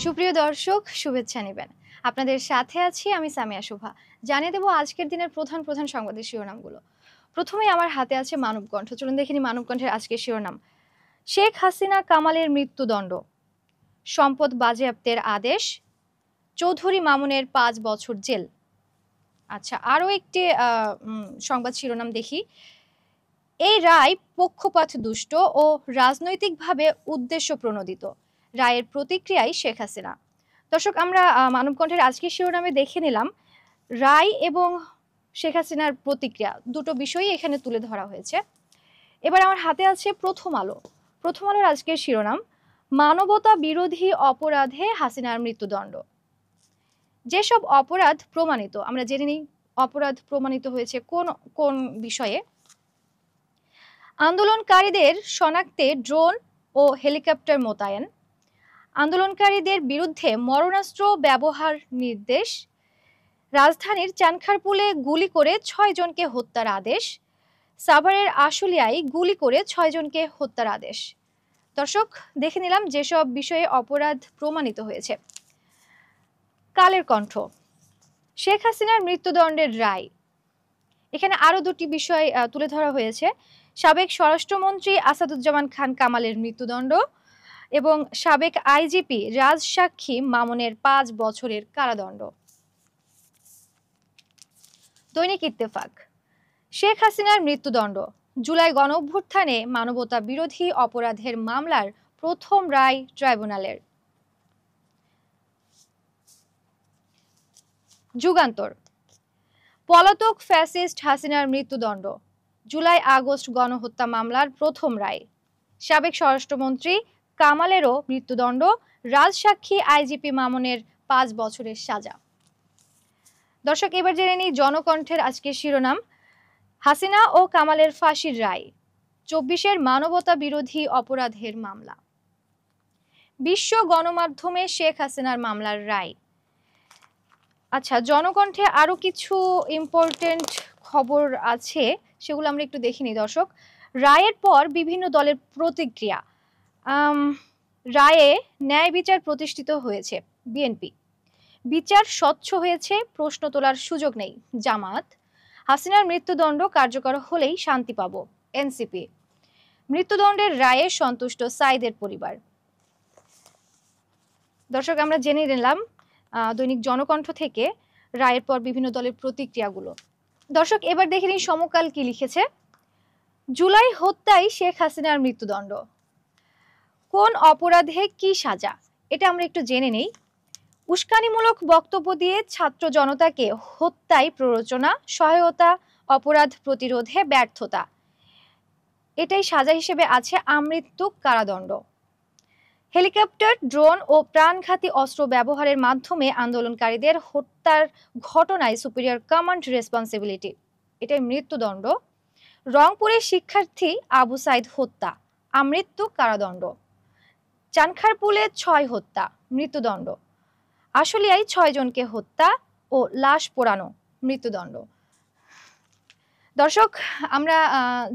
সুপ্রিয় দর্শক, শুভেচ্ছা নেবেন। আপনাদের সাথে আছি আমি সামিয়া শুভা। জানিয়ে দেব আজকের দিনের প্রধান প্রধান সংবাদের শিরোনামগুলো। প্রথমেই আমার হাতে আছে মানবকণ্ঠ। চলুন দেখে নিই মানবকণ্ঠের আজকের শিরোনাম। শেখ হাসিনা কামালের মৃত্যুদণ্ড, সম্পদ বাজেয়াপ্তের আদেশ, চৌধুরী মামুনের ৫ বছর জেল। আচ্ছা, আরও একটি সংবাদ শিরোনাম দেখি। এই রায় পক্ষপাত দুষ্ট ও রাজনৈতিকভাবে উদ্দেশ্য প্রণোদিত, রায়ের প্রতিক্রিয়ায় শেখ হাসিনা। দর্শক, আমরা মানবকণ্ঠের আজকের শিরোনামে দেখে নিলাম রায় এবং শেখ হাসিনার প্রতিক্রিয়া, দুটো বিষয়ই এখানে তুলে ধরা হয়েছে। এবার আমার হাতে আছে প্রথম আলো। প্রথম আলোর আজকের শিরোনাম, মানবতা বিরোধী অপরাধে হাসিনার মৃত্যুদণ্ড। যেসব অপরাধ প্রমাণিত, আমরা জেনে নিই অপরাধ প্রমাণিত হয়েছে কোন কোন বিষয়ে। আন্দোলনকারীদের শনাক্তে ড্রোন ও হেলিকপ্টার মোতায়েন, আন্দোলনকারীদের বিরুদ্ধে মরণাস্ত্র ব্যবহার নির্দেশ, রাজধানীর চানখারপুলে গুলি করে ৬ জনকে হত্যার আদেশ, সাভারের আশুলিয়ায় গুলি করে ৬ জনকে হত্যার আদেশ। দর্শক, দেখে নিলাম যেসব বিষয়ে অপরাধ প্রমাণিত হয়েছে। কালের কণ্ঠ, শেখ হাসিনার মৃত্যুদণ্ডের রায়। এখানে আরো দুটি বিষয় তুলে ধরা হয়েছে। সাবেক স্বরাষ্ট্রমন্ত্রী আসাদুজ্জামান খান কামালের মৃত্যুদণ্ড এবং সাবেক আইজিপি রাজসাক্ষী মামুনের ৫ বছরের কারাদণ্ড। দৈনিক ইত্তেফাক, শেখ হাসিনার মৃত্যুদণ্ড, জুলাই গণঅভ্যুত্থানে মানবতা বিরোধী অপরাধের মামলার প্রথম রায় ট্রাইব্যুনালের। যুগান্তর, পলাতক ফ্যাসিস্ট হাসিনার মৃত্যুদণ্ড, জুলাই আগস্ট গণহত্যা মামলার প্রথম রায়। সাবেক স্বরাষ্ট্রমন্ত্রী কামালেরও মৃত্যুদণ্ড, রাজসাক্ষী আইজিপি মামুনের ৫ বছরের সাজা। দর্শক, এবার জেনে নিই জনকণ্ঠের আজকের শিরোনাম, হাসিনা ও কামালের ফাঁসির রায়, ২৪-এর মানবতা বিরোধী অপরাধের মামলা। বিশ্ব গণমাধ্যমে শেখ হাসিনার মামলার রায়। আচ্ছা, জনকণ্ঠে আরো কিছু ইম্পর্টেন্ট খবর আছে, সেগুলো আমরা একটু দেখিনি দর্শক। রায়ের পর বিভিন্ন দলের প্রতিক্রিয়া। রায়ে ন্যায় বিচার প্রতিষ্ঠিত হয়েছে বিএনপি, বিচার স্বচ্ছ হয়েছে, প্রশ্ন তোলার সুযোগ নেই জামাত, হাসিনার মৃত্যুদণ্ড কার্যকর হলেই শান্তি পাবো এনসিপি, মৃত্যুদণ্ডের রায়ে সন্তুষ্ট সাইদের পরিবার। দর্শক, আমরা জেনে নিলাম দৈনিক জনকণ্ঠ থেকে রায়ের পর বিভিন্ন দলের প্রতিক্রিয়াগুলো। দর্শক, এবার দেখে নিন সমকাল কি লিখেছে। জুলাই হত্যায় শেখ হাসিনার মৃত্যুদণ্ড, কোন অপরাধে কি সাজা, এটা আমরা একটু জেনে নেই। উস্কানিমূলক বক্তব্য দিয়ে ছাত্র জনতাকে হত্যায় প্ররোচনা, সহায়তা, অপরাধ প্রতিরোধে ব্যর্থতা, এটাই সাজা হিসেবে আছে আমৃত্যু কারাদণ্ড। হেলিকপ্টার, ড্রোন ও প্রাণঘাতী অস্ত্র ব্যবহারের মাধ্যমে আন্দোলনকারীদের হত্যার ঘটনায় সুপিরিয়র কমান্ড রেসপন্সিবিলিটি, এটাই মৃত্যুদণ্ড। রংপুরের শিক্ষার্থী আবু সাইদ হত্যা, আমৃত্যু কারাদণ্ড। চানখারপুলে ৬ হত্যা, মৃত্যুদণ্ড। আশুলিয়ায় ৬ জনকে হত্যা ও লাশ পোড়ানো, মৃত্যুদণ্ড। দর্শক, আমরা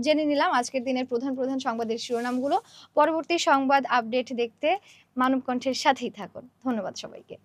জেনে নিলাম আজকের দিনের প্রধান প্রধান সংবাদের শিরোনামগুলো। পরবর্তী সংবাদ আপডেট দেখতে মানবকণ্ঠের সাথেই থাকুন। ধন্যবাদ সবাইকে।